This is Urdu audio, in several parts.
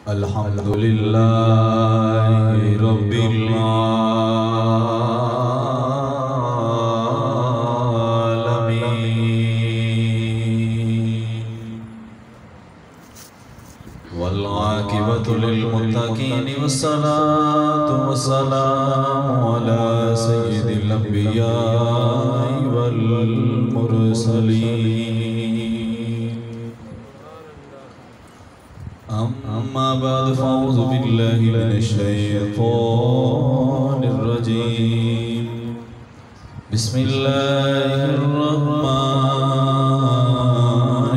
الحمد لله رب العالمين والعاقبة للمتقين والصلاة والسلام على سيد الأنبياء والمرسلين أما بعد فأعوذ بالله من الشيطان الرجيم بسم الله الرحمن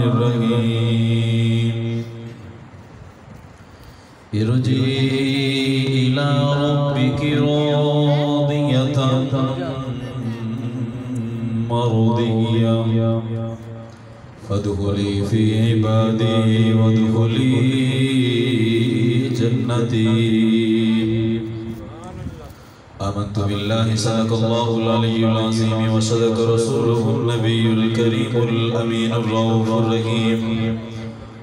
الرحيم ارجعي إلى ربك راضية مرضية فادخلي في عبادي وادخلي جنتي آمنت بالله صدق الله العلي العظيم وصدق رسوله النبي الكريم الأمين الرؤوف الرحيم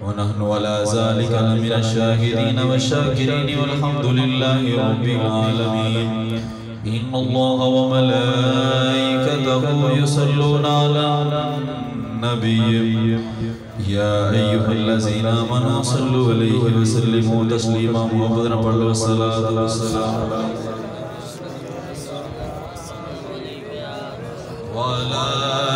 ونحن على ذلك لمن الشاهدين والشاكرين والحمد لله رب العالمين إن الله وملائكته يصلون على النبي يا أيها الذين آمنوا صلوا عليه وسلموا تسليما محمد پڑھ لو الصلاة والسلام وعلى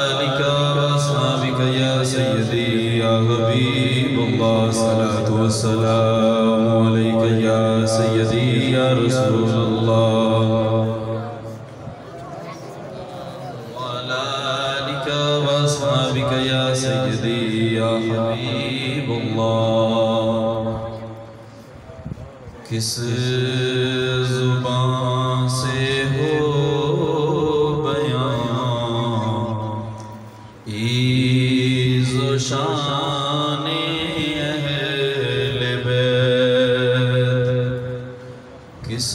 آلك وأصحابك يا سيدي يا حبيب الله الصلاة والسلام عليك يا سيدي يا رسول الله وعلى آلك وأصحابك يا سيدي يا حبيب الله کس زبان سے ہو عیز و شان اہل بیت کس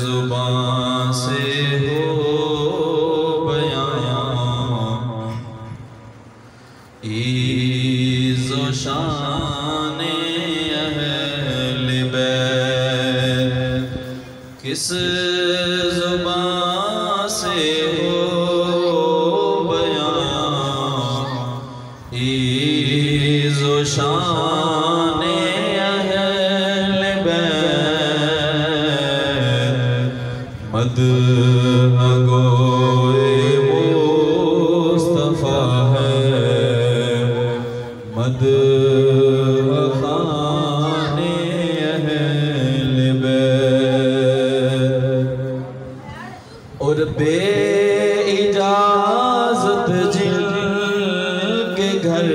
زبان سے ہو بیان عیز و شان اہل بیت کس زبان سے ہو عیز و شان اہل بیت مدح گوئے مصطفیٰ ہے مدح خوان اہل بیت اور بے اجازت جن کے گھر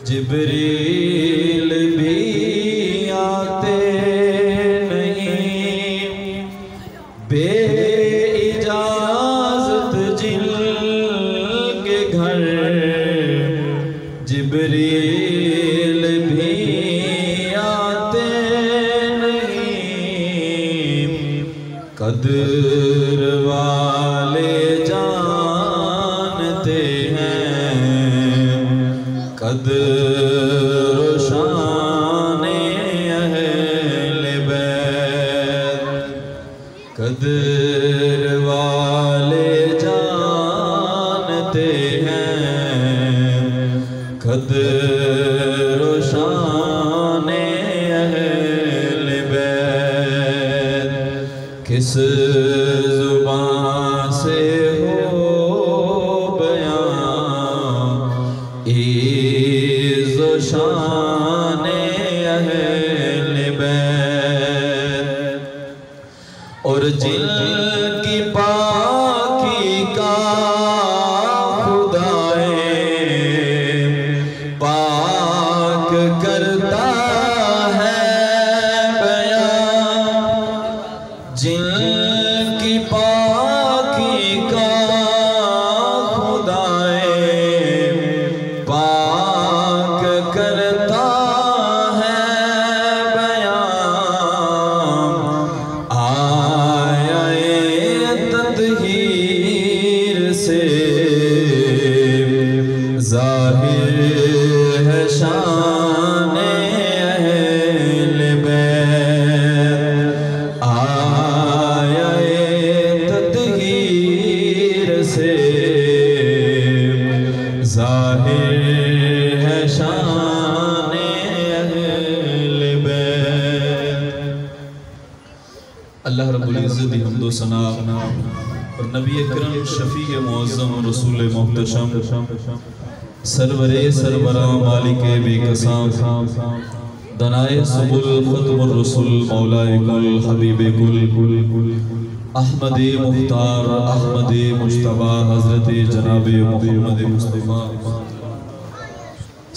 جبریل بھی آتے نہیں بے اجازت جن کے گھر جبریل بھی آتے نہیں قدر والے جانتے ہیں قدر و شان اہل بیت قدر والے جانتے ہیں قدر و شان اہل بیت کس زبان سے ہو بیان عیز و شان اہل بیت اور جن کی پاکی کا خدائے پاک کرتا ہے بیان جن کی پاکی کا خدائے پاک کرتا ہے بیان آیا ظاہر ہے شان اہل بیت آیا تطہیر سے ظاہر ہے شان اہل بیت۔ اللہ رب العزت دی حمد و ثنا اور نبی اکرم شفیع معظم رسول محتشم سرور سربراہ مالک بے قسام دنائے سبل ختم الرسل مولائے کل حبیب کل احمد مختار احمد مجتبہ حضرت جناب محمد مصطفیٰ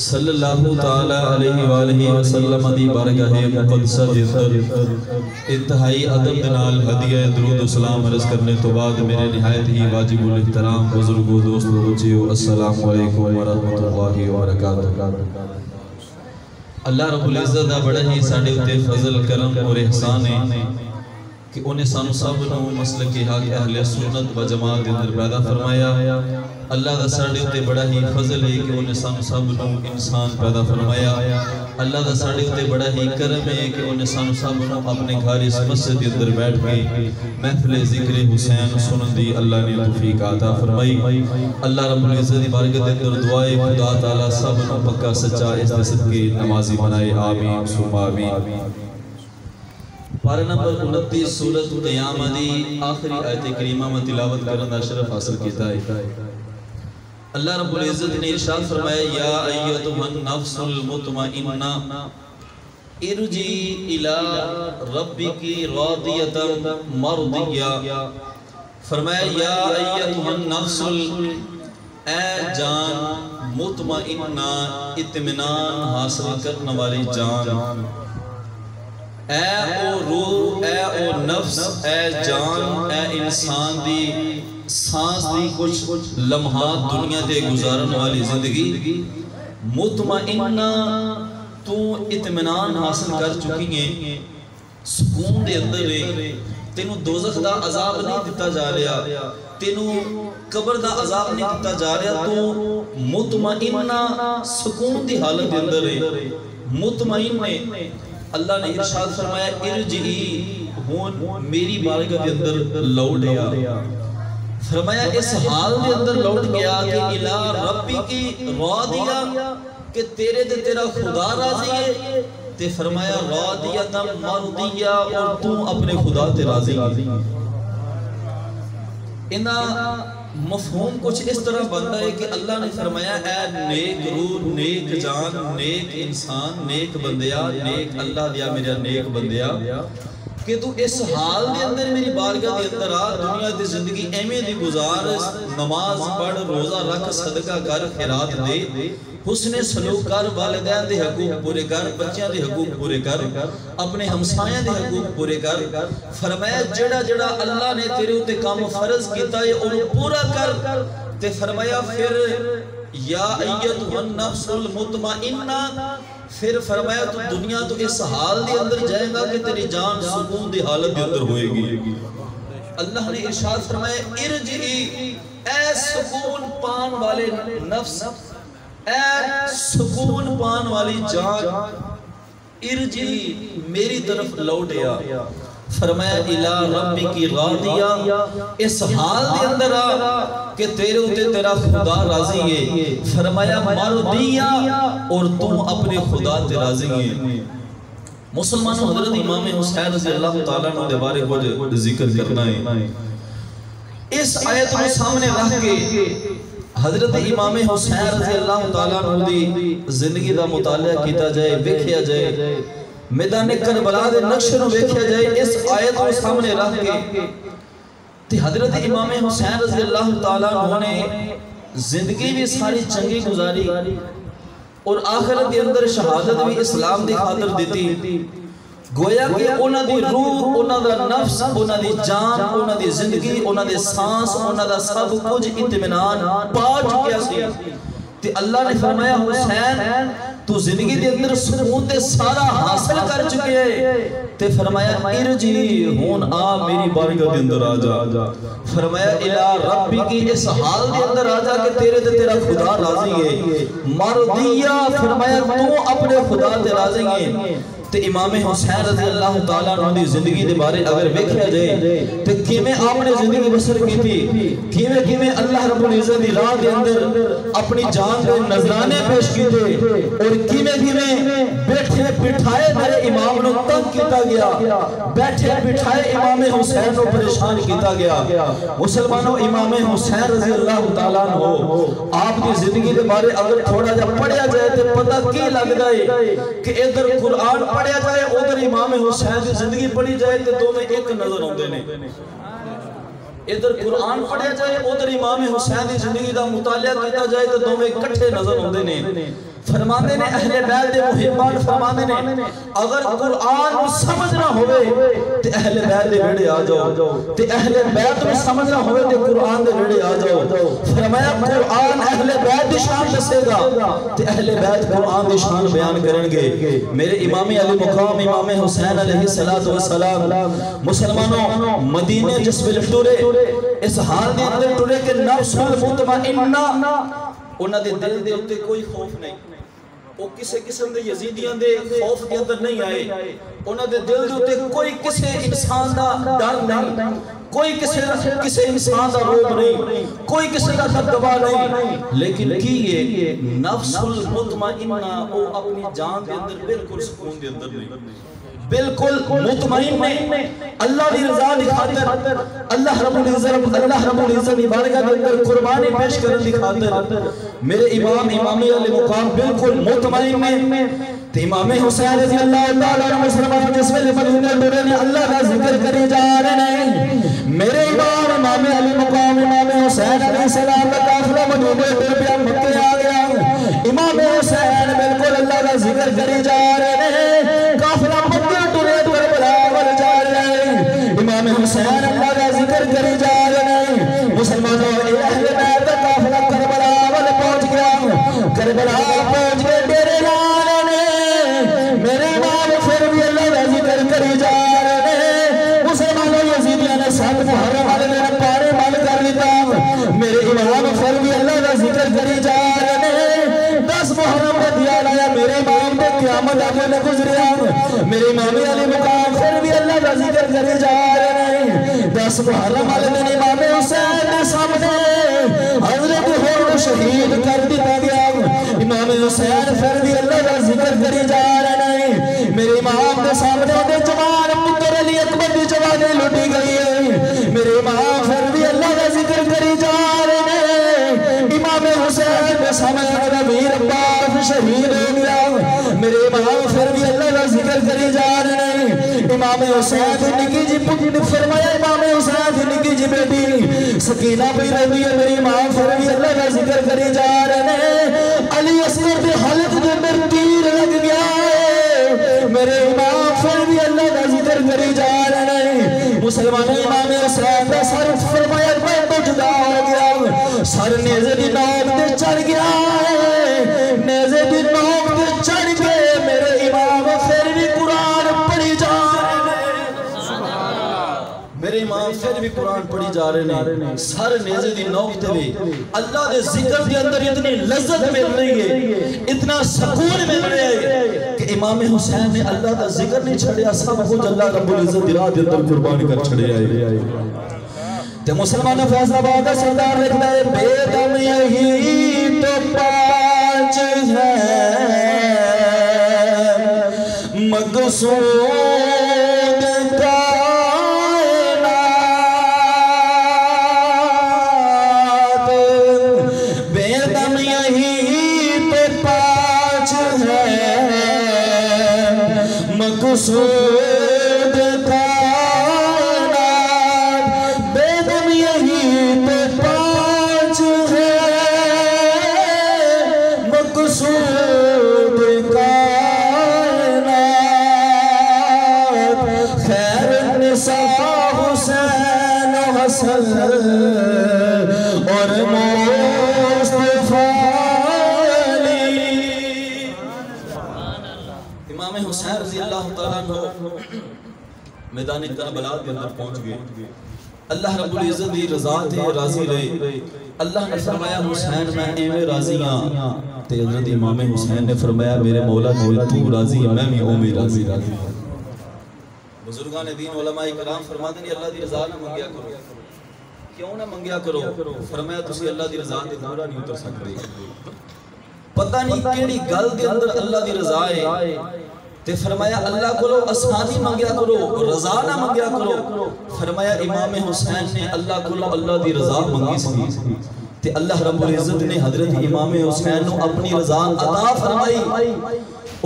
صلی اللہ تعالیٰ علیہ وآلہ وسلم دی بارگاہ مقدسہ دے اندر انتہائی ادب دنال ہدیہ درود و سلام عرض کرنے تو بعد میرے نہایت ہی واجب الاحترام بزرگو دوستو بچیو السلام علیکم ورحمۃ اللہ وبرکاتہ۔ اللہ رب العزت دا بڑا ہی ساڑے اتے فضل کرم اور احسان ہے کہ انہیں سانو سب نو مسلک حق اہل سنت و جماعت اندر پیدا فرمایا۔ اللہ دا ساڑے اتے بڑا ہی فضل ہے کہ انہیں سانو سب نو انسان پیدا فرمایا۔ اللہ دا ساڑے اتے بڑا ہی کرم ہے کہ انہیں سانو سب نو اپنے گھر اس مسجد اندر بیٹھ کے محفل ذکر حسین سنن دی اللہ نے توفیق عطا فرمائی۔ اللہ رب العزت دی بارگاہ اندر دعائے خدا تعالی سب نو پکا سچا اس صدقے نمازی بنائے آمین ثم آمین۔ پارہ نمبر 29 سورۃ قیامہ دی آخری آیت کریمہ میں تلاوت کرنا شرف حاصل کیتا ہے۔ اللہ رب العزت نے ارشاد فرمایا یا ایتھا النفس المطمئنہ ارجعی الی ربک راضیۃ مرضیہ۔ فرمایا یا ایتھا النفس اے جان مطمئنہ اطمینان حاصل کرنے والی جان، اے او روح، اے او نفس، اے جان، اے انسان دی سانس دی کچھ لمحات دنیا دے گزارن والی زندگی، مطمئنہ تو اطمینان حاصل کر چکی ہیں، سکون دے اندر ہے، تینوں دوزخ دا عذاب نہیں دیتا جا رہا، تینوں قبر دا عذاب نہیں دیتا جا رہا، تو مطمئنہ سکون دی حالت دے اندر ہے، مطمئن ہے۔ اللہ نے ارشاد فرمایا ارجعی ہون میری بارگاہ کے اندر لوٹ گیا، فرمایا اس حال کے اندر لوٹ گیا کہ الی ربک راضیہ کہ تیرے دے تیرا خدا راضی ہے، تے فرمایا راضیۃ مرضیہ اور تو اپنے خدا تے راضی ہے۔ انہاں مفہوم کچھ اس طرح بنتا ہے کہ اللہ نے فرمایا اے نیک روح، نیک جان، نیک انسان، نیک بندیا، نیک اللہ دیا میرا نیک بندیا کہ تو اس حال دے اندر میری بارگاہ دے اندر آ، دنیا دی زندگی ایمیں دی گزار، نماز پڑھ، روزہ رکھ، صدقہ کر، خیرات دے، حسن سلوک کر، والدین دے حقوق پورے کر، بچیاں دے حقوق پورے کر، اپنے ہمسایاں دے حقوق پورے کر۔ فرمایا جڑا جڑا اللہ نے تیرے اتے کام فرض کیتا ہے انہوں پورا کر، تے فرمایا پھر یا ایتھا النفس المطمئنہ، پھر فرمایا تو دنیا تو اس حال دے اندر جائے گا کہ تیری جان سکون دی حالت دے اندر ہوئے گی۔ اللہ نے ارشاد فرمایا ارجعی اے سکون پان والے نفس، اے سکون پان والی جان، ارجعی میری طرف لوٹیا، فرمایا الی ربک راضیہ اس حال دے اندر آ کہ تیرے اتے تیرا خدا راضی ہے، فرمایا مرضیہ اور تم اپنے خدا تے راضی ہے۔ مسلمانوں حضرت امام حسین رضی اللہ تعالیٰ عنہ دے بارے کو ذکر کرنا ہے۔ اس آیت کو سامنے رکھ کے حضرت امام حسین رضی اللہ تعالیٰ عنہ دی زندگی دا مطالعہ کیتا جائے، ویکھیا جائے، میدان کربلا دے نقشے نو ویکھیا جائے، اس آیت کو سامنے رکھ کے تے حضرت امام حسین رضی اللہ تعالیٰ عنہ نے زندگی بھی ساری چنگی گزاری اور آخرت کے اندر شہادت بھی اسلام دی خاطر دیتی، گویا کہ انہاں دی روح، انہاں دا نفس، انہاں دی جان، انہاں دی زندگی، انہاں دے سانس، انہاں دا سب کچھ اطمینان پا چکیا سی، تے اللہ نے فرمایا حسین تو زندگی دے اندر سکون تے سارا حاصل کر چکے ہیں تے فرمایا ارجی ہون آ میری بارگاہ دے اندر آ جا فرمایا الہ ربی کی اس حال دے اندر آ جا کہ تیرے تے تیرا خدا راضی ہے مرضیہ فرمایا تو اپنے خدا تے راضی ہے تے امام حسین رضی اللہ تعالیٰ عنہ دی زندگی دے بارے اگر ویکھیا جائے تے کیویں آپ نے زندگی بسر کی تھی کیویں اللہ رب العزت دی راہ دے اندر اپنی جان دے نذرانے پیش کیتے اور کیویں بیٹھے بٹھائے میرے امام نو تنگ کیتا گیا بیٹھے بٹھائے امام حسین نو پریشان کیتا گیا مسلمانوں امام حسین رضی اللہ تعالیٰ عنہ آپ دی زندگی دے بارے اگر تھوڑا جا پڑھیا جائے تے پتہ کی لگدا ہے کہ ادھر قرآن پڑھیا جائے ادھر امام حسین کی زندگی پڑھی جائے تو دو میں ایک نظر ہوندے نے ادھر قرآن پڑھیا جائے ادھر امام حسین کی زندگی دا مطالعہ کیا جائے تو دو میں کٹھے نظر ہوندے نے فرماندے نے اہل بیت دے محبان فرماندے نے اگر قرآن سمجھنا ہوئے تے اہل بیت دے بیڑے آ جاؤ تے اہل بیت میں سمجھنا ہوئے تے قرآن دے بیڑے آ جاؤ فرمایا قرآن اہل بیت دی شان دسے گا تے اہل بیت قرآن دی شان بیان کریں گے میرے امام علی مقام امام حسین علیہ السلام مسلمانوں مدینے جس ویلے ٹرے اس حال دے اندر ٹرے کہ نفس المطمئنہ انہاں دے دل دے اتے کوئی خوف نہیں وہ کسے قسم دے یزیدیاں دے خوف کے اندر نہیں آئے انہاں دے دل دے اتے کوئی کسے انسان دا ڈر نہیں کوئی کسے انسان دا روب نہیں کوئی کسے دا دبدبا نہیں لیکن کی یہ نفس المطمئنہ وہ اپنی جان دے اندر بالکل سکون دے اندر نہیں بالکل مطمئن میں اللہ دی رضا دی خاطر اللہ رب العزت دی بارگاہ دے اندر قربانی پیش کرن دی خاطر میرے امام علی مقام بالکل مطمئن میں تے امام حسین رضی اللہ تعالیٰ عنہ مسلمان جس ویلے مدینے ٹرے نے اللہ کا ذکر کری جا رہے ہیں میرے امام علی مقام امام حسین علیہ السلام کا قافلہ مدینے ٹر پہ مکے آ گیا امام حسین بالکل اللہ کا ذکر کری جا رہے ہیں قافلہ مکے ٹرے کربلا ول جا رہے ہیں امام حسین اللہ کا ذکر کری جا رہے ہیں مسلمانوں اہل بیت کا قافلہ کربلا ول پہنچ گیا کربلا پہنچ کے ڈیرے لانے میرے امام پھر بھی اللہ کا ذکر کری جا رہے ہیں مسلمانوں یزیدیاں نے 7 محرم والے نے پارے مال کر لیتا میرے امام پھر بھی اللہ کا ذکر کری جا رہے ہیں 10 محرم کا دیا لایا میرے امام پہ قیامت آگے نہ گزریا میرے امام علی مقام پھر بھی اللہ کا ذکر کری جا رہے ہیں 10 محرم والے نے امام حسین کے سامنے حضرت حسین شہید کر دیا گیا امام حسین پھر بھی اللہ کا ذکر کری جا رہے ہیں میرے امام کے سامنے دے جوان پتر علی اکبر دی جوانی لٹی گئی ہے میرے امام پھر بھی اللہ کا ذکر کری جا رہے ہیں امام حسین کے سامنے دا ویر عباس شہید ہو گیا میرے امام پھر بھی اللہ کا ذکر کری جا رہے ہیں امام حسین کی نکی جی پتر فرمایا امام حسین کی نکی جی بیٹی سکینہ بھی رہی ہے میری امام پھر بھی اللہ کا ذکر کری جا رہے ہیں علی اصغر دے حلق دے اندر تیر لگ گیا ہے میرے امام پھر بھی اللہ کا ذکر کری جا رہے ہیں مسلمان امام حسین کا سر فرمایا میں تو جدا ہو گیا سر نیزے دی نوک تے چڑھ گیا ہے نیزے دی نوک تے چڑھ کے میرے امام پھر بھی قرآن پڑھی جا رہے ہیں میرے امام پھر بھی قرآن پڑھی جا رہے ہیں سر نیزے دی نوک تے بھی اللہ دے ذکر دے اندر اتنی لذت مل رہی ہے اتنا سکون مل رہا ہے کہ امام حسین نے اللہ کا ذکر نہیں چھڑیا سب کچھ اللہ رب العزت دی راہ دے اندر قربانی کر چھڑیا ہے تے مسلمان فیصلہ آباد کا سردار لکھتا ہے بے دم یہی تو پانچ ہے مقصود مقصود کائنات بے دم یہی تو پانچ ہے مقصود کائنات خیر النساء حسین و حسن اور مصطفیٰ اللہ تعالیٰ عنہ میدان کربلا کے اندر پہنچ گئے. اللہ رب العزت دی رضا تے راضی رہے. اللہ نے فرمایا حسین میں ایویں راضی ہاں. تے حضرت امام حسین نے فرمایا میرے مولا جی تو راضی ہے میں بھی اوویں راضی. بزرگان دین علماء کرام فرماتے ہیں اللہ دی رضا نہ منگیا کرو. کیوں نہ منگیا کرو؟ فرمایا تسی اللہ دی رضا تے پورا نہیں اتر سکتے. پتہ نہیں کیڑی گل دے اندر اللہ دی رضا ہے تے فرمایا اللہ کو آسانی منگیا کرو رضا نہ منگیا کرو. فرمایا امام حسین نے اللہ کو اللہ دی رضا منگی سی تے اللہ رب العزت نے حضرت امام حسین نو اپنی رضا عطا فرمائی.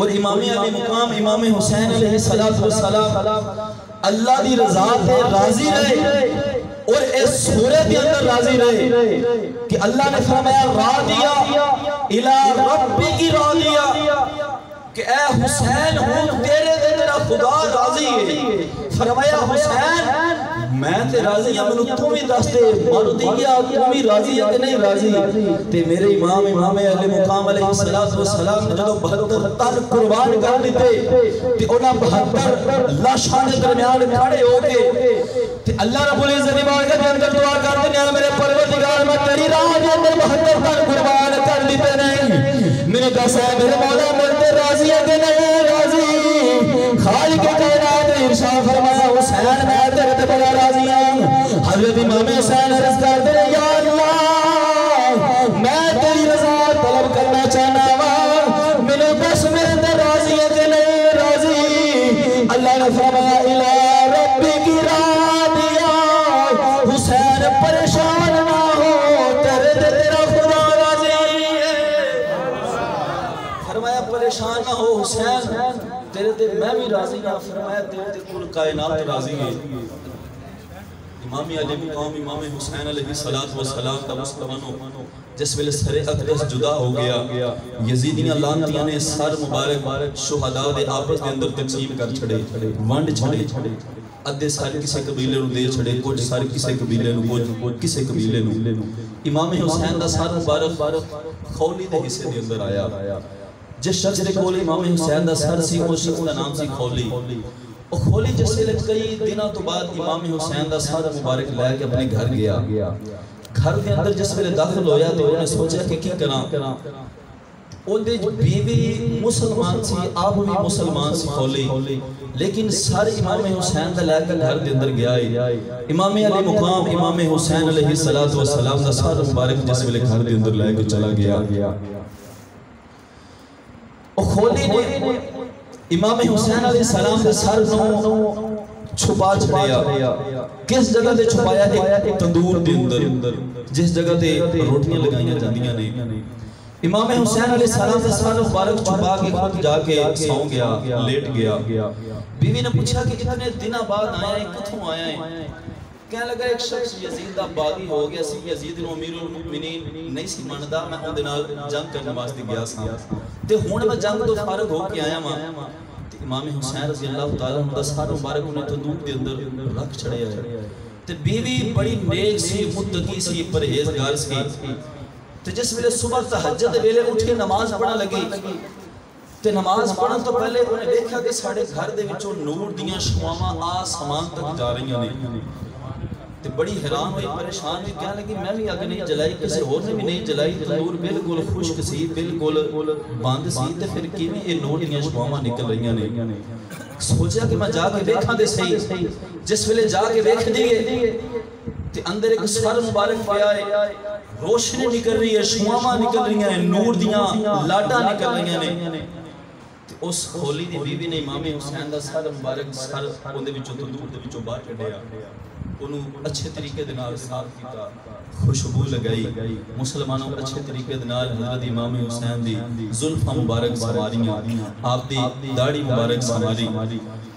اور امام علی مقام امام حسین علیہ السلام اللہ دی رضا تے راضی رہے اور اس سورہ کے اندر راضی رہے کہ اللہ نے فرمایا راضیہ الی ربی کی راضیہ کہ اے حسین ہوں تیرے دے تیرا خدا راضی ہے. فرمایا حسین میں تے راضی ہوں منو تم ہی دس دے مانو دیا تم ہی راضی ہے کہ نہیں راضی. تے میرے امام علی مقام علیہ السلام نے جدو 72 تن قربان کر دیتے تے انہاں 72 لاشاں دے درمیان کھڑے ہو کے تے اللہ رب العزت دی بارگاہ کے اندر دعا کرتے ہیں میرے پروردگار میں تیری راہ دے اندر 72 تن قربان کر دیتے نہیں میرے دس ہے میرے مولا ملتے راضی ہے کہ نہیں راضی. خالق کائنات نے ارشاد فرمایا حسین میں تیرے تے بڑا راضی ہوں. حضرت امام حسین عرض کرتے ہیں یا اللہ میں تیری رضا طلب کرنا چاہنا وا میرے بس میرے تے راضی ہے کہ نہیں راضی. اللہ نے فرمایا الی ربی کی راضیہ حسین پریشان نہ ہو تیرے تے تیرا خدا راضی ہے. فرمایا پریشان نہ ہو حسین تیرے تے میں بھی راضی ہوں. فرمایا تیرے تے کل کائنات راضی ہے. امام علی مقام امام حسین علیہ السلام کا مسلمانوں جس ویلے سر اقدس جدا ہو گیا یزیدیاں لانتیاں نے سر مبارک شہداء دے آپس دے اندر تقسیم کر چھڑے ونڈ چھڑے. ادھے سر کسے قبیلے نو دے چھڑے کچھ سر کسے قبیلے نو کچھ کسے قبیلے نو. امام حسین دا سر مبارک خولی دے حصے دے اندر آیا. جس شخص دے کول امام حسین دا سر سی اس شخص دا نام سی خولی. اور خولی جس سے کئی دنوں تو بعد امام حسین دا سر مبارک لے کے اپنے گھر گیا. گھر کے اندر جس ویلے داخل ہویا تو انہوں نے سوچا کہ کی کراں. ان دے بیوی مسلمان سی آپ بھی مسلمان سی خولی لیکن سر امام حسین دا لے کے گھر کے اندر گیا ہے. امام علی مقام امام حسین علیہ السلام دا سر مبارک جس ویلے گھر کے اندر لے کے چلا گیا. اور خولی نے امام حسین علیہ السلام کے سر نو چھپا چھڑیا. کس جگہ تے چھپایا ایک تندور دے اندر جس جگہ تے روٹیاں لگائیاں جاندیاں نے. امام حسین علیہ السلام کے سر مبارک چھپا کے خود جا کے سو گیا لیٹ گیا. بیوی نے پوچھا کہ اتنے دنوں بعد آیا ہے کتھوں آیا ہے؟ کہنے لگا ایک شخص یزید دا باغی ہو گیا سی یزید نو امیر المؤمنین نہیں سی مندا میں اون دے نال جنگ کرنے واسطے گیا سا تے ہن میں جنگ تو فارغ ہو کے آیا ہاں. تے امام حسین رضی اللہ تعالی عنہ دا سر مبارک نے تندور دے اندر رکھ چھڑیا ہے. تے بیوی بڑی نیک سی متقی سی پرہیزگار سی. تے جس ویلے صبح تہجد دے ویلے اٹھ کے نماز پڑھن لگی تے نماز پڑھن تو پہلے انہیں دیکھا کہ ساڑھے گھر دے وچوں نور دیاں شعاواں آسمان تک جا رہی ہیں. تے بڑی حیران ہوئی پریشان ہوئی کہنے لگی میں بھی اگ نہیں جلائی کسی اور نے بھی نہیں جلائی تندور بالکل خشک سی بالکل بند سی تے پھر کیویں یہ نور دیاں شعاواں نکل رہی ہیں. سوچا کہ میں جا کے دیکھاں دے صحیح. جس ویلے جا کے دیکھ دیے تے اندر ایک سر مبارک پیا ہے روشنی نکل رہی ہے شعاواں نکل رہی ہیں نور دیاں لاڈاں نکل رہی ہیں. اس خولی دی بیوی نے امام حسین دا سر مبارک سر اون دے وچوں تندور دے وچوں باہر کڈیا انہوں اچھے طریقے دے نال صاف کیتا خوشبو لگائی. مسلمانوں اچھے طریقے دے نال حضرت امام حسین دی زلفاں مبارک سواریاں آپ دی داڑھی مبارک سواری.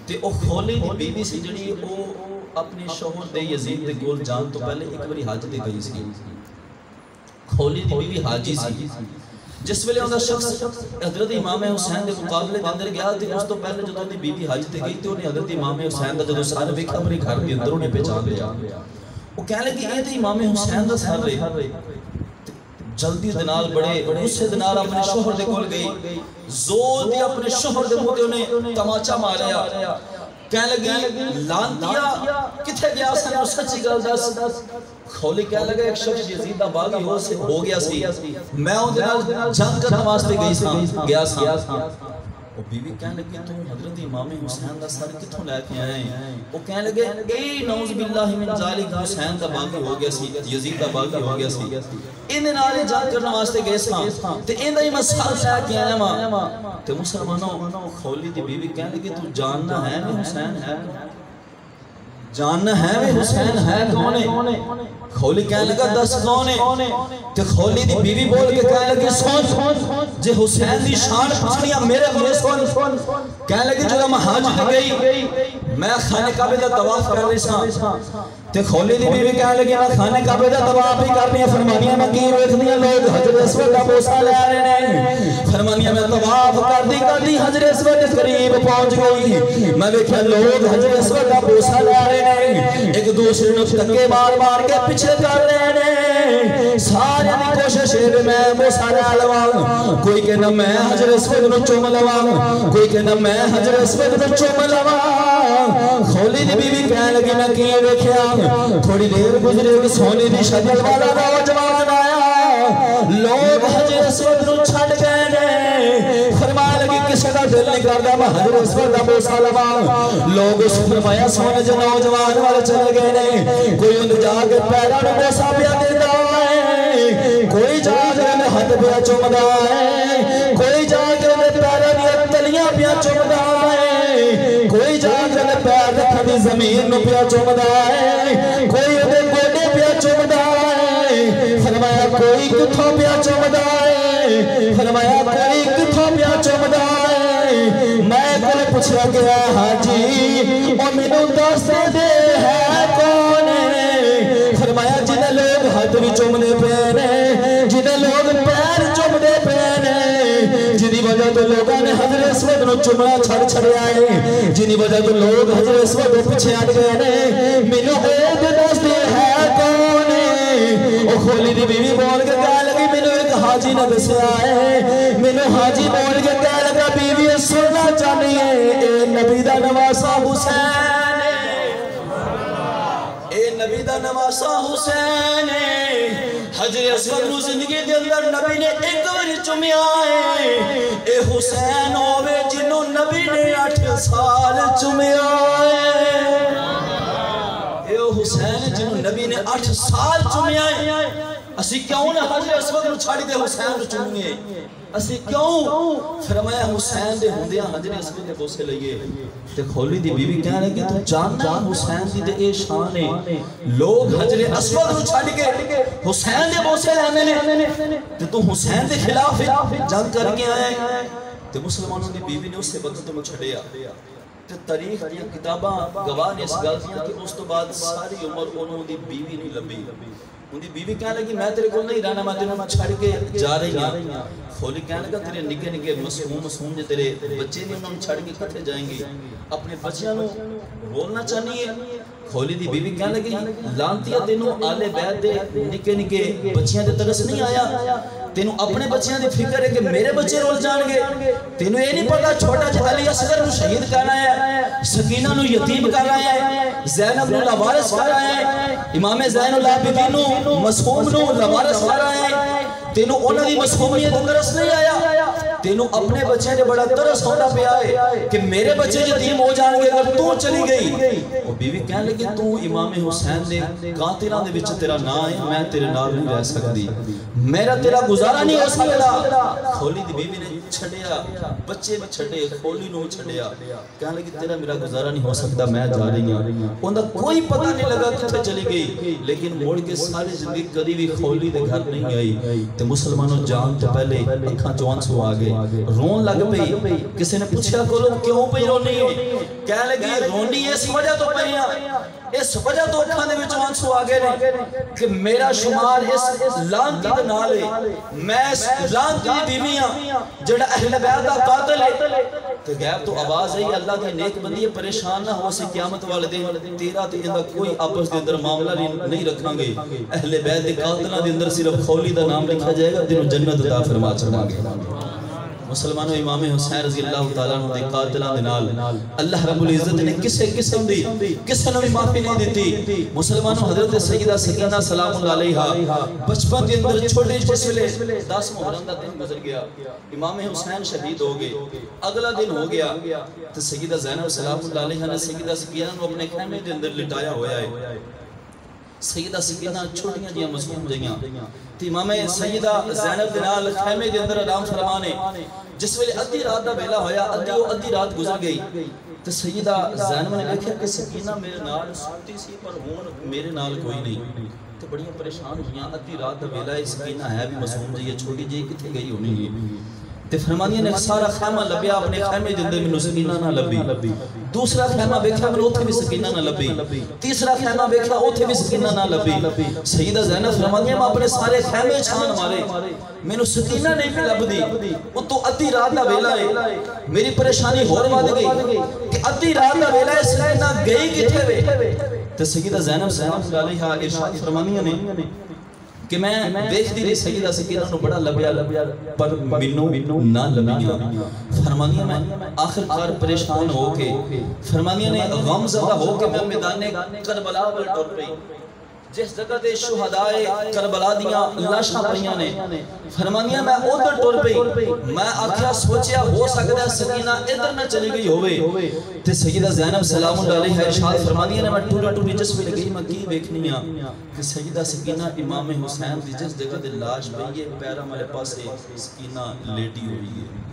تے او خولی دی بیوی سی جڑی او اپنے شوہر دے یزید دے کول جان تو پہلے ایک باری حج تے گئی سی. خولی دی بیوی حاجی سی. جس ویلے اوندا شخص حضرت امام حسین دے مقابلے دے اندر گیا تے اس تو پہلے جدوں دی بیوی حج تے گئی تے انہیں حضرت امام حسین دا جدوں سر ویکھا اپنے گھر دے اندر انہیں پہچان لیا. وہ کہنے لگے یہ تے امام حسین دا سر ہے. جلدی دے نال بڑے غصے دے نال اپنے شوہر دے کول گئی زور دی اپنے شوہر دے منہ تے انہیں تماچا ماریا کہنے لگی لانتیا کتھے گیا سن سچی گل دس خولی کہنے لگا ایک شخص یزید دا باغی ہو گیا سی میں ان دے نال جنگ کرنے واسطے گیا سا وہ بیوی کہنے لگی تو حضرت امام حسین دا سر کتھوں لے کے آئے وہ کہنے لگے اے نعوذ باللہ من ذالک حسین دا باغی ہو گیا سی یزید دا باغی ہو گیا سی ان نال جنگ کرنے واسطے گئے سا تے ان دا ہی میں سر لے کے آیا وا تے مسلمانوں خولی دی بیوی کہنے لگی تو جاننا ہے میں حسین ہے جاننا ہے میں حسین ہے کون ہے خولی کہنے لگا دس کون ہے تے خولی دی بیوی بول کے کہنے لگی سن جے حسین دی شان پچھنیاں میرے لیے سن کہنے لگی جو میں حج تے گئی میں خانہ کعبہ دا طواف کر رہی سا تے خولی دی بیوی کہنے لگی میں خانہ کعبہ دا طواف ہی کرنی ہے فرمانیاں میں کی ویکھدیاں لوگ حجر اسود دا بوسہ لے رہے نے فرمانیاں میں طواف کردی حجر اسود قریب پہنچ گئی میں ویکھیا لوگ حجر اسود دا بوسہ لے رہے نے ایک دوسرے نو دھکے مار کے پیچھے کر رہے نے سارے دی کوشش ہے میں بوسہ لے لواں کوئی کہنا میں حجر اسود نو چوم لواں کوئی کہنا میں حجر اسود نو چوم لواں خولی دی بیوی کہنے لگی میں کی ویکھیا تھوڑی دیر گزرے کہ سونے دی شکل والا نوجوان آیا لوگ حجر اسود نو چھڈ گئے نے فرمایا لگی کسی کا دل نہیں کردا میں حجر اسود دا بوسہ لواں لوگ اس فرمایا سونے جو نوجوان والے چلے گئے نے کوئی ان جا کے پیروں نو بوسہ پیا دیندا ہے کوئی جا کے ہاتھ پیا چومدا ہے کوئی جا کے پیروں دی تلیاں پیا چومدا ہے کوئی جا کے پیر رکھن دی زمین نو پیا چومدا ہے کوئی اودے گوڈے پیا چومدا ہے فرمایا کوئی کتھوں پیا چومدا ہے فرمایا کوئی کتھوں پیا چومدا ہے میں کول پوچھیا گیا حاجی او مینوں دس دے ہے کون ہے فرمایا جنہیں لوگ ہاتھ بھی چومنے پے نے جنہیں لوگ پیر چومنے پے نے جنہی وجہ تو لوگوں نے حجر اسود نو چومنا چھڑ آئے جنہی وجہ تو لوگ حجر اسود نو پیچھے ہٹ گئے نے مینوں ایک دس دے ہے کون ہے او خولی دی بیوی بول کے کہنے لگی مینوں ایک حاجی نے دسیا ہے مینوں حاجی بول کے کہنے لگا بیوی سننا چاہنی ہے اے نبی دا نواسا حسین اے نبی دا نواسا حسین حجر اسود نو زندگی دے اندر نبی نے ایک بار چومیا ہے اے حسین ہوے جنوں نبی نے 8 سال چومیا ہے اے حسین جنوں نبی نے 8 سال چومیا ہے اسی کیوں نہ حجر اسود نو چھڑ دے حسین نو چومیے اسی کیوں فرمایا حسین دے ہوندیاں حجر اسود دے بوسے لئیے تے خولی دی بیوی کہنے لگی تو جاننا حسین دی دے اے شان ہے لوگ حجر اسود نو چھڑ کے حسین دے بوسے لینے نے تے تو حسین دے خلاف جنگ کر کے آئے تے مسلمانوں دی بیوی نے اس سے وقت تو چھڑیا تے تاریخ دی کتاباں گواہ نے اس گل دیا کہ اس تو بعد ساری عمر انہوں دی بیوی نہیں لبی ان دی بیوی کہنے لگی میں تیرے کو نہیں رہنا میں تیرے چھڑ کے جا رہی ہوں خولی کہنے لگا تیرے نکے نکے مسہوم جو تیرے بچے نے انہوں چھڑ کے کٹھے جائیں گے اپنے بچیاں نو رولنا چاہنی ہے خولی دی بیوی کہنے لگی لانتیا تینوں آلے بیت دے نکے نکے بچیاں دے ترس نہیں آیا تینوں اپنے بچیاں دی فکر ہے کہ میرے بچے رول جان گے تینوں یہ نہیں پتا چھوٹا جی علی اصغر نو شہید کر رہا ہے سکینہ نو یتیم کر رہا ہے زینب نو لوارث کر رہا ہے امام زین العابدین نو مسہوم نو لوارث کر رہا ہے تینوں انہوں دی مسہومیت ترس نہیں آیا تینوں اپنے بچے نے بڑا ترس ہونا پہ آئے کہ میرے بچے یتیم ہو جان گے اگر تو چلی گئی وہ بیوی کہنے لگی تو امام حسین دے قاتلان دے وچ تیرا نا ہے میں تیرے نال نہیں رہ سکتی میرا تیرا گزارا نہیں ہو سکتا خولی دی بیوی نے چھڑیا بچے بھی چھڑے خولی نو چھڑیا کہنے لگی تیرا میرا گزارا نہیں ہو سکتا میں جا رہی ہوں انہاں کوئی پتہ نہیں لگا کتنے چلی گئی لیکن موڑ کے سارے زندگی کدی بھی خولی دے گھر نہیں آئی تے مسلمانوں جان تے پہلے اکھاں چوان سو آگے رون لگ پئی کسی نے پوچھا کرو کیوں پئی رونی ہے کہنے لگی رونی اس وجہ تو پئی اس وجہ تو اکھاں دے وچ آنسو آ گئے نے کہ میرا شمار اس لعنتی دے نال ہے، میں اس لعنتی دی بیویاں جڑا اہل بیت دا قاتل ہے تے غیب تو آواز ہے اللہ دی نیک بندی پریشان نہ ہو سی قیامت والے دن تیرا تے اندا کوئی آپس دے اندر معاملہ نہیں رکھاں گے، اہل بیت دے قاتلاں دے اندر صرف خولی دا نام لکھا جائے گا، تینوں جنت عطا فرما چھڑاں گے۔ مسلمانوں امام حسین رضی اللہ تعالیٰ عنہ دے قاتلان دے نال اللہ رب العزت نے کسے قسم دی کسے نوی معافی نہیں دیتی۔ مسلمانوں حضرت سیدہ سکینہ سلام اللہ علیہا بچپن دے اندر چھوٹے جسلے 10 محرم دا دن گزر گیا، امام حسین شہید ہو گئے، اگلا دن ہو گیا تو سیدہ زینب سلام اللہ علیہا نے سیدہ سکینہ کو اپنے خیمے دے اندر لٹایا ہویا ہے۔ سیدہ سکینہ چھوٹیاں جیاں معصوم جیاں تی امام سیدہ زینب دنال خیمے دے اندر آرام فرمانے، جس ویلے ادھی رات دا بیلا ہویا، ادھی رات گزر گئی تو سیدہ زینب نے دیکھا کہ سکینہ میرے نال سوتی سی پر ہون میرے نال کوئی نہیں، تو بڑیاں پریشان ہویاں، ادھی رات دا بیلا ہے، سکینہ ہے بھی معصوم جی چھوٹی جی کتھے گئی ہونی ہے۔ تے فرمانیہ نے سارا خیمہ لبیا، اپنے خیمے دے اندر میں سکینہ نہ لبی، دوسرا خیمہ بیکھا میں اوتھے بھی سکینہ نہ لبی، تیسرا خیمہ بیکھا اوتھے بھی سکینہ نہ لبی۔ سیدہ زینب فرمانیہ میں اپنے سارے خیمے چھان مارے، میں نو سکینہ نہیں بھی لب دی، وہ تو ادھی رات دا ویلا ہے، میری پریشانی ہور بات گئی کہ ادھی رات دا ویلا ہے، سکینہ گئی کتھے وے؟ تے سیدہ زینب سلام علیہا ارشاد فرمانیہ نے کہ میں دیکھ دی رہی سیدہ سکینہ نو بڑا لبیا پر منو نہ لبیاں۔ فرمانیہ میں آخر کار پریشان ہو کے فرمانیہ نے غم زدہ ہو کے وہ میدان کربلا پر ٹر پئی، جس جگہ دے شہدائے کربلا دیاں لاشاں پڑیاں نے، فرمانیہ میں ادھر ٹر پئی، میں آکھیا سوچیا ہو سکتا ہے سکینہ ادھر نہ چلی گئی ہوئے، تے سیدہ زینب سلام اللہ علیہ ارشاد فرمانیہ نے میں ٹوری جس میں لگئی میں کی دیکھنی کہ سیدہ سکینہ امام حسین دی جس جگہ دے لاش پئی ہے پیرا میرے پاس سکینہ لیٹی ہوئی ہے۔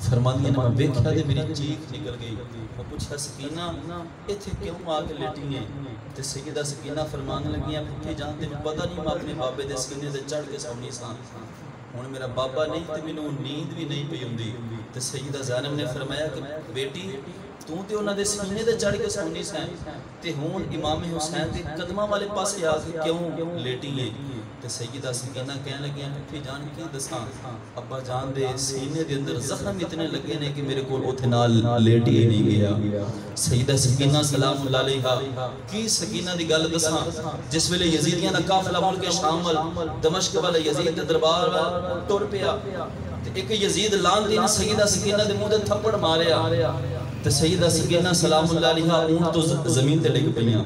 فرمانیہ نے میں بیکھا دے میری چیخ نکل گئی، میں پوچھا سکینہ ایتھے کیوں آگے لیٹی ہیں؟ تے سیدہ سکینہ فرمانے لگیاں پھٹی جانتے میں پتہ نہیں میں اپنے بابے دے سکینے دے چڑھ کے سونی سان، ہن میرا بابا نہیں تے مینوں نیند بھی نہیں پئی ہوندی۔ تے سیدہ زینب نے فرمایا کہ بیٹی تو تے انہاں دے سینے دے چڑھ کے سونی سان تے ہن امام حسین دے قدماں والے پاسے آ کے کیوں لیٹی ہیں؟ تے سیدہ سکینہ کہنے لگیاں پھٹی جان کی دساں ابا جان دے سینے دے اندر زخم اتنے لگے نے کہ میرے کول اوتھے نال لیٹی ہی نہیں گیا۔ سیدہ سکینہ سلام اللہ علیہا کی سکینہ دی گل دساں جس ویلے یزیدیاں دا قافلہ ملک شام دمشق والے یزید دے دربار ٹر پیا تے ایک یزید لعنتی نے سیدہ سکینہ دے منہ تے تھپڑ ماریا تے سیدہ سکینہ سلام اللہ علیہا اونٹ تو زمین تے ڈگ پئیاں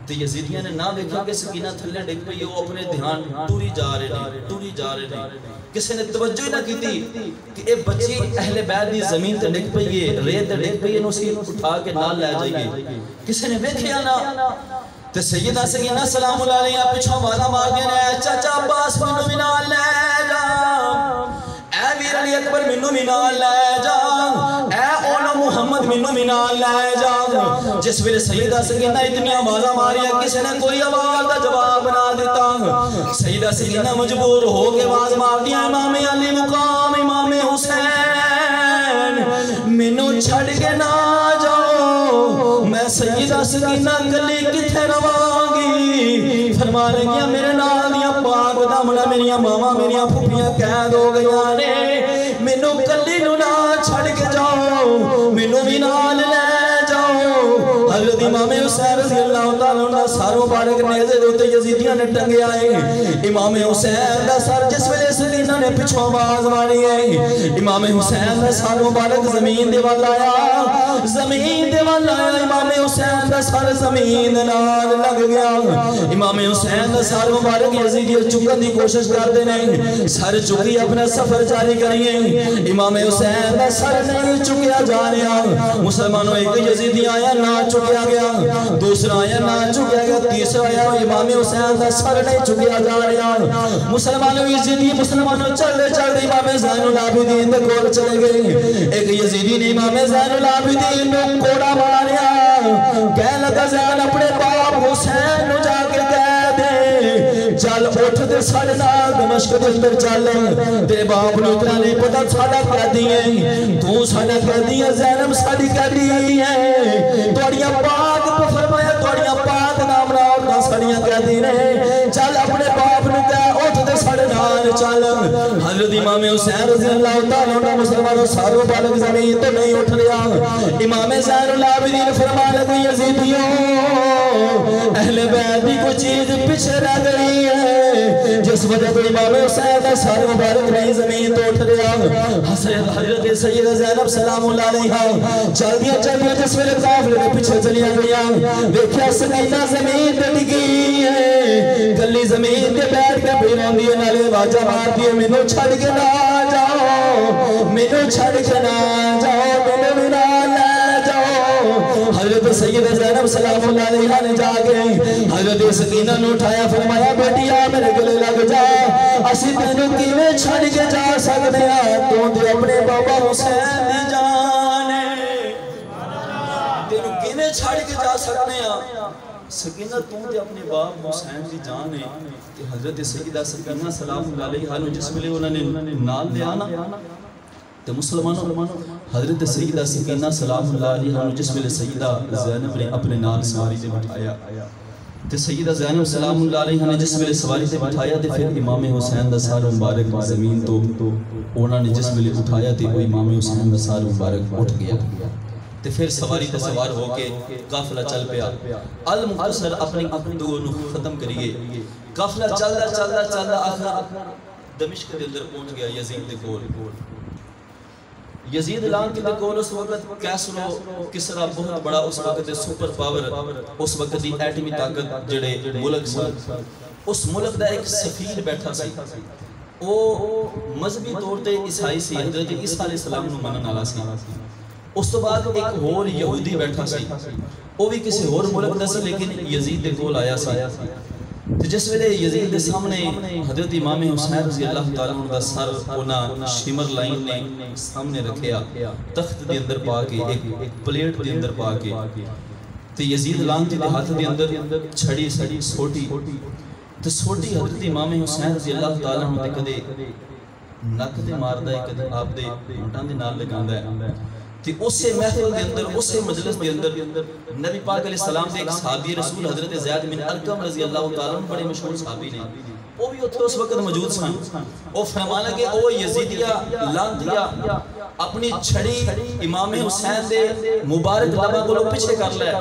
تے یزیدیاں نے نہ دیکھا کہ سکینہ تھلے ڈگ پئی، وہ اپنے دھیان ٹوری جا رہے نے، کسی نے توجہ نہ کیتی کہ اے بچی اہل بیت دی زمین تے ڈگ پئی ہے، ریت تے ڈگ پئی ہے، اسے اٹھا کے نال لے جائیے، کسی نے دیکھیا نہ۔ تے سیدہ سکینہ سلام اللہ علیہا پچھوں آوازاں مار دیا نے چاچا عباس مینوں بھی نال لے جا، اے ویر علی اکبر مینوں بھی نال لے جا، اے اولا محمد مینوں بھی نال لے جا۔ جس ویلے سیدہ سکینہ اتنی آوازاں ماریا کسی نے کوئی آواز دا جواب نہ دیتا، سیدہ سکینہ مجبور ہو کے آواز مار دیا امام علی مقام امام حسین مینوں چھڑ کے نہ جاؤ، میں سیدہ سکینہ گلی کتھے رواں گی؟ فرمانے گیا میرے نال دیاں پاک دامنا میریاں ماما میریاں پھوپیاں قید ہو گئیاں نے، مینوں کلی نو نہ چھڑ کے جاؤ، مینوں بھی نال لے جاؤ۔ حضرت امام حسین رضی اللہ تعالیٰ عنہ ساروں بارک نیزے دوتے یزیدیاں نے ٹنگے آئے، امام حسین دا سر جس ویلے سکینہ نے پچھوں آواز ماری ہے، امام حسین دا ساروں بارک زمین دے وال آیا، زمین دے وال آیا، امام حسین دا سر زمین نال لگ گیا، امام حسین دا سر مبارک یزیدی چکن دی کوشش کرتے نہیں، سر چکی اپنا سفر جاری کریے، امام حسین دا سر نہیں چکیا جا رہا، مسلمانوں ایک یزیدی آیا نہ چکیا گیا، دوسرا آیا نہ چکیا گیا، تیسرا آیا امام حسین دا سر نہیں چکیا جا رہا، مسلمانوں یزیدی مسلمانوں چلے امام زین العابدین دے کول چلے گئے، ایک یزیدی نے امام زین العابدین نے کوڑا ماریا، کہہ لگا زین اپنے باپ حسین نو جا کے کہہ دے چل اٹھ دے ساڑھے نال دمشق دے اندر چل، تیرے باپ نو اتنا نہیں پتا ساڑھا قیدی ہے، تو ساڑھا قیدی ہے، زینب ساڑھی قیدی ہے، توڑیاں پاک تو فرمایا توڑیاں پاک چل اپنے باپ نو کہہ اٹھ تے ساڑے نال چل. حضرت امام حسین رضی اللہ تعالیٰ عنہ مسلمانوں سارے مبارک زمین تو نہیں اٹھ رہا. امام زین العابدین فرمان لگے یزیدیوں اہل بیت بھی کوئی چیز پیچھے رہ گئی ہے جس وجہ تو امام حسین کا سارے مبارک نہیں زمین تو اٹھ رہا. حضرت سیدہ زینب سلام اللہ علیہا چل دیا جس ویلے قافلے میں پیچھے چلیا گیا دیکھیا سکینہ زمین تے ڈگی ہے گلی زمین تے بیٹھ کے بیرون دیے نالے واجہ مار دیے مینوں چھڑ کے نہ جاؤ مینوں چھڑ کے نہ جاؤ مینوں بھی نہ لے جاؤ. حضرت سیدہ زینب سلام اللہ علیہا نے جا کے حضرت سکینہ نے اٹھایا فرمایا بیٹی آ میرے گلے لگ جا اسی تینوں کیویں چھڑ کے جا سکتے ہیں تو تے اپنے بابا حسین دی جان تینوں کیویں چھڑ کے جا سکتے ہیں سکینہ تو تے اپنے باپ حسین دی جان ہے. کہ حضرت سیدہ سکینہ سلام اللہ علیہا نے جس ویلے انہوں نے نال لیا نا تو مسلمانوں حضرت سیدہ سکینہ سلام اللہ علیہا نے جس ویلے سیدہ زینب نے اپنے نال سواری سے بٹھایا تے سیدہ زینب سلام اللہ علیہا نے جس ویلے سواری سے بٹھایا تے پھر امام حسین دا سار مبارک زمین تو انہوں نے جس ویلے اٹھایا تے وہ امام حسین دا سار مبارک اٹھ گیا تے پھر سواری تے سوار ہو کے قافلہ چل پیا. المختصر اپنی گفتگو نو ختم کریے. قافلہ چلدا آخر دمشق دے اندر پہنچ گیا یزید دے کول. یزید لان کے دے کول اس وقت کیسرو کسرا بہت بڑا اس وقت دے سپر پاور اس وقت دی ایٹمی طاقت جڑے ملک سی اس ملک دا ایک سفیر بیٹھا سی او مذہبی طور تے عیسائی سی حضرت عیسیٰ علیہ السلام نو منن والا سی. اس تو بعد ایک اور یہودی بیٹھا سی وہ بھی کسی اور ملک دا سی لیکن یزید دے کول آیا سی. تو جس ویلے یزید دے سامنے حضرت امام حسین رضی اللہ تعالیٰ عنہ دا سر اونا شمر لائن نے سامنے رکھیا تخت دے اندر پا کے ایک پلیٹ دے اندر پا کے تو یزید لان دے ہاتھ دے اندر چھڑی سڑی سوٹی تو سوٹی حضرت امام حسین رضی اللہ تعالیٰ عنہ دے کدے نک دے مار دا ہے کدے آپ دے مٹان دے نال لگان دا ہے. تو اسے محفل دے اندر اسے مجلس دے اندر نبی پاک علیہ السلام دے ایک صحابی رسول حضرت زید بن ارقم رضی اللہ تعالیٰ عنہ بڑے مشہور صحابی نے وہ بھی اتھے اس وقت موجود سن. وہ فرمانا کہ او یزیدیہ لانتیا اپنی چھڑی امام حسین دے مبارک لبا کو پیچھے کر لے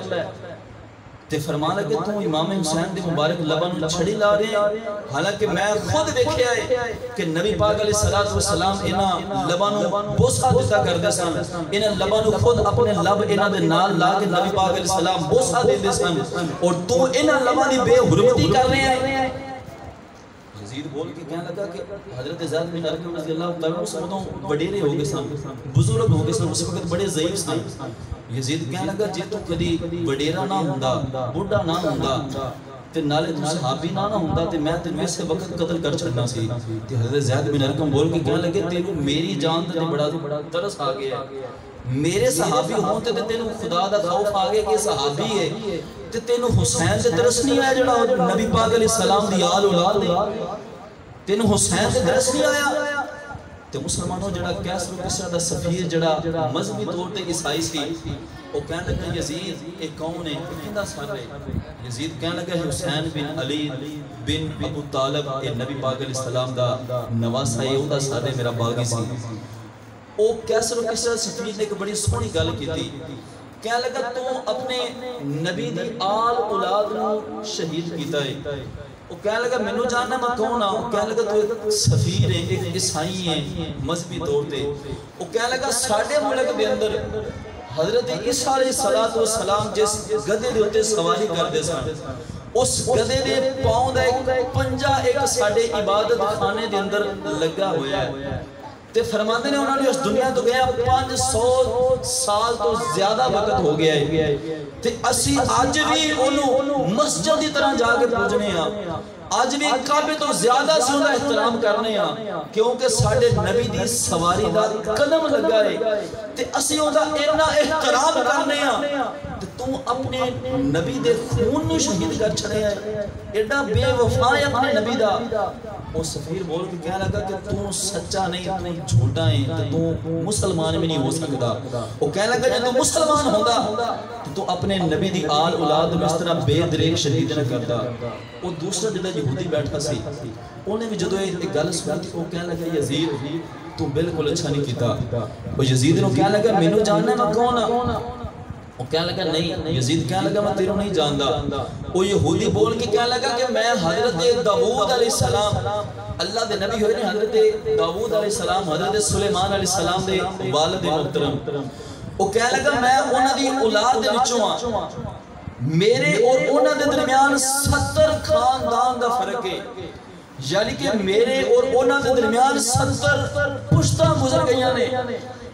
تے فرمانا کہ تو امام حسین دے مبارک لبا نو چھڑی لا رہے ہیں حالانکہ میں خود دیکھے آئے کہ نبی پاک علیہ السلام انہا لبا نو بوسا دیتا کر دے سن انہا لبا نو خود اپنے لب انہا دے نال لا کے نبی پاک علیہ السلام بوسا دے دے سن اور تو انہا لبا دی بے حرمتی کر رہے ہیں. یزید بول کے کہنے لگا کہ حضرت زید بن ارقم رضی اللہ تعالیٰ اس وقت وڈیرے ہو گئے سن بزرگ ہو گئے سن اس وقت بڑے ضعیف سن. یزید کہنے لگا جے تو کدی وڈیرا نہ ہوندا بوڑھا نہ ہوندا تے نالے تو صحابی نہ ہوندا تے میں تینوں اس وقت قتل کر چھڑنا سی. تے حضرت زید بن ارقم بول کے کہنے لگے تینوں میری جان تے بڑا ترس آ گیا میرے صحابی ہوں تے تینوں خدا دا خوف آ گیا کہ صحابی ہے تے تینوں حسین تے ترس نہیں آیا جڑا نبی پاک علیہ السلام دی آل اولاد دے تینوں حسین تے ترس نہیں آیا. تے مسلمانوں جڑا کیسر و کسرا دا سفیر جڑا مذہبی طور تے عیسائی سی وہ کہنے لگا یزید ایک کون ہے کہندہ سارے یزید کہنے لگا حسین بن علی بن ابو طالب اے نبی پاک علیہ السلام دا نواسا ہے دا سارے میرا باغی سی. او کیسر و کسرا سفیر نے ایک بڑی سونی گل کی تھی کہنے لگا تو اپنے نبی دی آل اولاد نو شہید کیتا ہے. وہ کہنے لگا میں نو جاننا میں کون ہوں. کہنے لگا تو ایک سفیر ہے ایک عیسائی ہے مذہبی طور تے. وہ کہنے لگا ساڑھے ملک دے اندر حضرت عیسیٰ علیہ السلام جس گدے دے ہوتے سواری کر دے سن اس گدے دے پاؤں دا ایک پنجا ایک ساڑھے عبادت خانے دے اندر لگا ہویا ہے. تے فرماندے نے انہوں نے اس دنیا تو گیا 500 سال تو زیادہ وقت ہو گیا ہے تے اسی آج بھی انہوں مسجد دی طرح جا کے پوجنے ہیں آج بھی کعبے تو زیادہ سے انہوں احترام کرنے ہیں کیونکہ ساڑھے نبی دی سواری دا قدم لگا ہے تے اسی انہوں اتنا احترام کرنے ہیں تو اپنے نبی دے خون نو شہید کر چھڑے ہے، ایڈا بے وفا ہے اپنے نبی دا. وہ سفیر بول کے کہنے لگا کہ تو سچا نہیں، تو جھوٹا ہے، تو مسلمان بھی نہیں ہو سکتا. وہ کہنے لگا جب تو مسلمان ہوگا تو اپنے نبی دی آل اولاد میں اس طرح بے دریغ شہید نہ کرتا. وہ دوسرا جڑا یہودی بیٹھا سی انہیں بھی جدو ایک گل سنی وہ کہنے لگا یزید تو بالکل اچھا نہیں کیتا. وہ یزید نے کہنے لگا مینوں جاننا میں کون ہاں؟ وہ کہنے لگا نہیں. یزید کہنے لگا میں تیروں نہیں جاندا. وہ یہودی بول کے کہنے لگا کہ میں حضرت داؤد علیہ السلام، اللہ دے نبی ہوئے نے حضرت داؤد علیہ السلام، حضرت سلیمان علیہ السلام دے والد محترم. وہ کہنے لگا میں انہاں دی اولاد دے وچوں ہاں، میرے اور انہاں دے درمیان 70 خاندان دا فرق ہے. یعنی کہ میرے اور انہاں دے درمیان 70 پشتاں گزر گئیاں نے.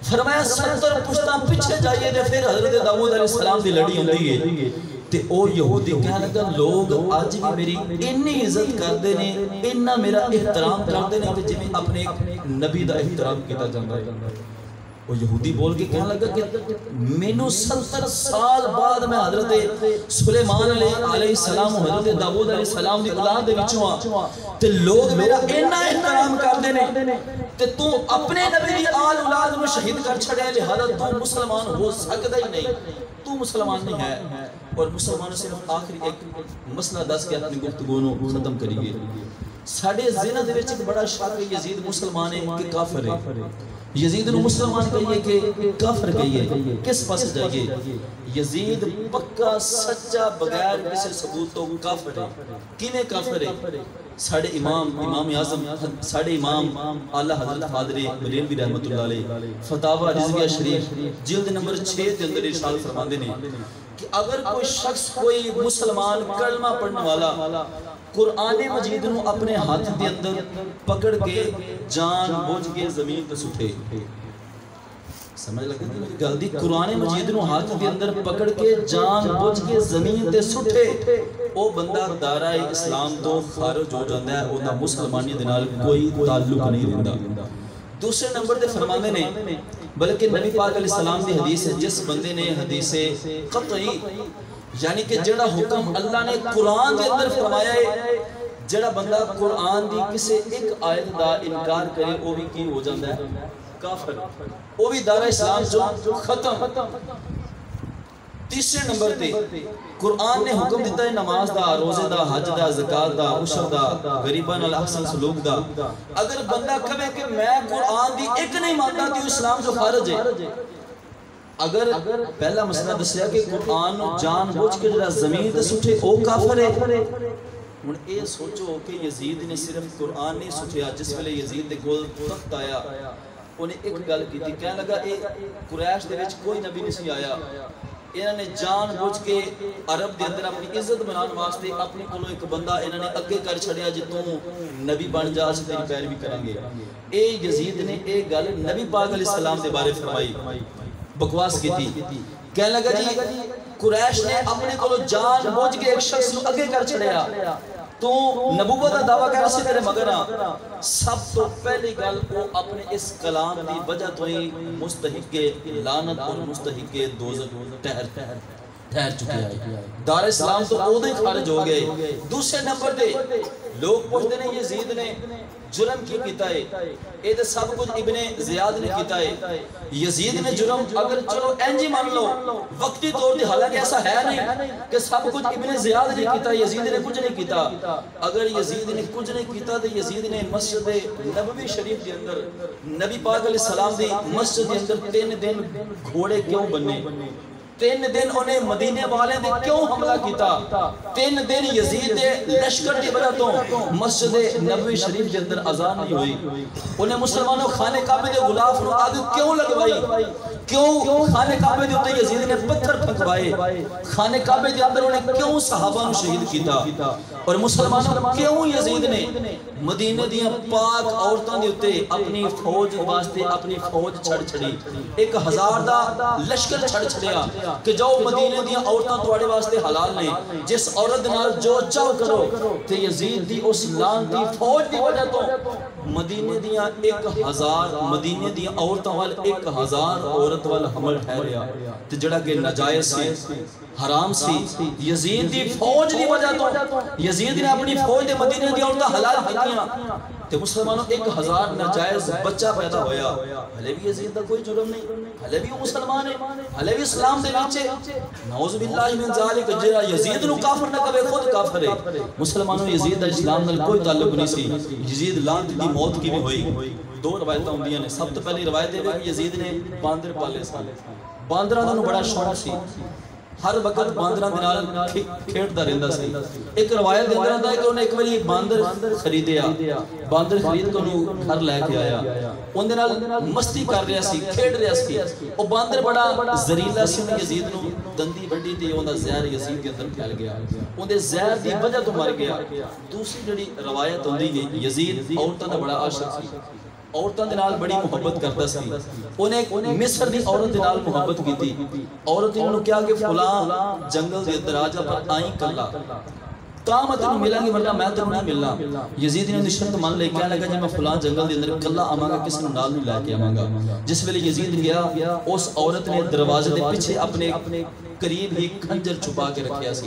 فرمایا 70 پشتاں پیچھے جائیے دے پھر حضرت داؤد علیہ السلام دی لڑی ہوندی ہے. تے او یہودی کہنے لگا لوگ آج بھی میری اتنی عزت کردے نے، اتنا میرا احترام کردے نے کہ جویں اپنے نبی دا احترام کیتا جاندا ہے. وہ یہودی بول کے کہنے لگا کہ مینوں 70 سال بعد میں حضرت سلیمان علیہ السلام و حضرت داؤد علیہ السلام دی اولاد دے وچوں ہاں تے لوگ میرا اتنا احترام کردے نے تے تو اپنے نبی دی آل اولاد نوں شہید کر چھڑیا، لہذا تو مسلمان ہو سکدا ہی نہیں، تو مسلمان نہیں ہے. اور مسلمانوں سے آخری ایک مسئلہ دس کے اپنی گفتگو نو ختم کریے. ساڈے ذہن دے وچ ایک بڑا شک ہے یزید مسلمان ہے کہ کافر ہے. یزید نو مسلمان کہیے کہ کافر کہیے، کس پاس جائیے؟ یزید پکا سچا بغیر کسی ثبوت تو کافر ہے. کیویں کافر ہے؟ ساڈے امام اعظم ساڈے امام اعلی حضرت قادری بریلوی رحمۃ اللہ علیہ فتاوی رضویہ شریف جلد نمبر 6 کے اندر ارشاد فرماندے نے کہ اگر کوئی شخص کوئی مسلمان کلمہ پڑھنے والا قرآن مجید نو اپنے ہاتھ دے اندر پکڑ کے جان بوجھ کے زمین تے سٹے، سمجھ لگے میری گل دی؟ قرآن مجید نو ہاتھ دے اندر پکڑ کے جان بوجھ کے زمین تے سٹے، او بندہ دائرہ اسلام تو خارج ہو جاندا ہے، اوندا مسلمانی دے نال کوئی تعلق نہیں رہندا. دوسرے نمبر تے فرماندے نے بلکہ نبی پاک علیہ السلام دی حدیث ہے جس بندے نے حدیث قطعی یعنی کہ جڑا حکم اللہ نے قرآن دے اندر فرمایا ہے، جڑا بندہ قرآن دی کسی ایک آیت دا انکار کرے وہ بھی کی ہو جاندہ ہے؟ کافر. وہ بھی دائرہ اسلام جو ختم. تیسرے نمبر تے قرآن نے حکم دیتا ہے نماز دا، روزے دا، حج دا، زکاة دا، عشر دا، غریبان الاحسن سلوک دا. اگر بندہ کہے کہ میں قرآن دی ایک نہیں مانتا تو اسلام جو خارج ہے. اگر پہلا مسئلہ دسیا کہ قرآن جان بوجھ کے جڑا زمین تے سٹھے او کافر ہے. ہن اے سوچو کہ یزید نے صرف قرآن نہیں سٹھیا، جس ویلے یزید دے کول تخت آیا انہیں ایک گل کیتی، کہنے لگا اے قریش دے وچ کوئی نبی نہیں آیا، انہوں نے جان بوجھ کے عرب دے اندر اپنی عزت بنان واسطے اپنے کولو ایک بندہ انہوں نے اگے کر چھڑیا جی تو نبی بن جا سے تیری پیروی کریں گے. اے یزید نے اے گل نبی پاک علیہ السلام دے بارے فرمائی، بکواس کی تھی. کہنے لگا جی قریش نے اپنے کولو جان بوجھ کے ایک شخص کو اگے کر چھڑیا تو نبوت کا دعویٰ کر رہے تیرے مگر سب تو پہلی گل وہ اپنے اس کلام دی وجہ تو ہی مستحق لعنت اور مستحق دوزخ ٹھہر چکے ہیں. دار اسلام تو او دے خارج ہو گئے. دوسرے نمبر دے لوگ پوچھتے ہیں یزید نے جرم کی کیتا ہے، اے تے سب کچھ ابن زیاد نے کیتا ہے. یزید نے جرم اگر چلو اینجی مان لو وقتی طور تے، حالانکہ ایسا ہے نہیں کہ سب کچھ ابن زیاد نے کیتا، یزید نے کچھ نہیں کیتا. اگر یزید نے کچھ نہیں کیتا تو یزید نے مسجد نبوی شریف کے اندر نبی پاک علیہ السلام دی مسجد کے اندر 3 دن گھوڑے کیوں بننے، 3 دن انہیں مدینے والے نے کیوں حملہ کیتا، 3 دن یزید دے لشکر کی وجہ تو مسجد نبوی شریف کے اندر اذان نہیں ہوئی. انہیں مسلمانوں خانہ کعبہ دے غلاف نو آگ کیوں لگوائی، کیوں خانہ کعبہ دے اوتے یزید نے پتھر پھینکوائے، خانہ کعبہ دے اندر انہیں کیوں صحابہ نو شہید کیتا، اور مسلمانوں کیوں یزید نے مدینے دیاں پاک عورتاں دے اتے اپنی فوج واسطے اپنی فوج چھڑ چھڑی 1000 دا لشکر چھڑ چھڑیا کہ جاؤ مدینے دیاں عورتاں تواڈے واسطے حلال نے جس عورت نال جو چاہو کرو تے یزید دی اس لعنتی فوج دی وجہ تو مدینے دیاں 1000 مدینے دیاں عورتاں وال 1000 عورت وال حمل ٹھہریا تے جڑا کہ ناجائز سی حرام سی یزید دی فوج دی وجہ تو یزید نے اپنی فوج دے مدینے دی عورتاں حلال کیتیاں تے مسلمانوں 1000 ناجائز بچہ پیدا ہویا ہلے بھی یزید دا کوئی جرم نہیں ہلے بھی وہ مسلمان ہے ہلے بھی اسلام دے وچ نعوذ باللہ من ذالک جڑا یزید نو کافر نہ کہے خود کافر ہے مسلمانوں یزید دا اسلام نال کوئی تعلق نہیں سی یزید لعنت دی موت کیویں ہوئی 2 روایتاں ہوندیاں نے سب تو پہلی روایت ہے کہ یزید نے باندر پالے سن باندراں دا بڑا شوق سی ہر وقت باندراں دے نال کھیڈدا رہندا سی ایک روایت دے اندر آندا ہے کہ انہیں ایک واری ایک باندر خریدیا باندر خرید کے انہوں گھر لے کے آیا ان دے نال مستی کر رہا سی کھیڈ رہا سی او باندر بڑا زریلا سی انہیں یزید نو دندی بڑی تے اوندا زہر یزید کے اندر پھیل گیا اون دے زہر دی وجہ تو مر گیا دوسری جڑی روایت ہوندی ہے یزید عورتاں دا بڑا عاشق سی عورتاں دے نال بڑی محبت کرتا سی انہیں ایک مصر دی عورت دے نال محبت کیتی عورت نے انہوں کیا کہ فلاں جنگل دے اندر آجا پر آئیں کلا تا میں تنوں ملا گی ورنہ میں تنوں نہیں ملنا یزید نے شرط مان لے کہنے لگا جب میں فلاں جنگل دے اندر کلا آماں گا کسی نے نال نہیں لے کے آماں گا جس ویلے یزید گیا اس عورت نے دروازے دے پیچھے اپنے قریب ہی خنجر چھپا کے رکھیا سی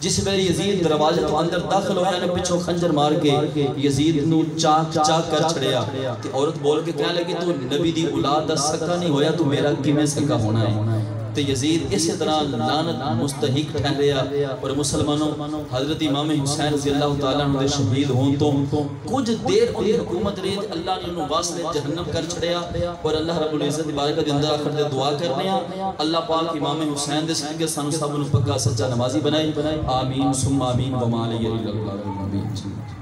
جس ویلے یزید دروازے تو اندر داخل ہویا نے پیچھے خنجر مار کے یزید نو چاک چاک کر چھڑیا تے عورت بول کے کہنے لگی تو نبی دی اولاد دا سکا نہیں ہویا تو میرا کیویں سکا ہونا ہے تے یزید اسی طرح لعنت مستحق ٹھہریا اور مسلمانوں حضرت امام حسین رضی اللہ تعالیٰ عنہ دے شہید ہون تو کچھ دیر ان حکومت رہی اللہ نے انہوں واسطے جہنم کر چھڑیا اور اللہ رب العزت بارکہ دے اندر آخر دے دعا کرنے اللہ پاک امام حسین دے صدقے سانو سب نو پکا سچا نمازی بنائے آمین ثم آمین وما علیہ الا اللہ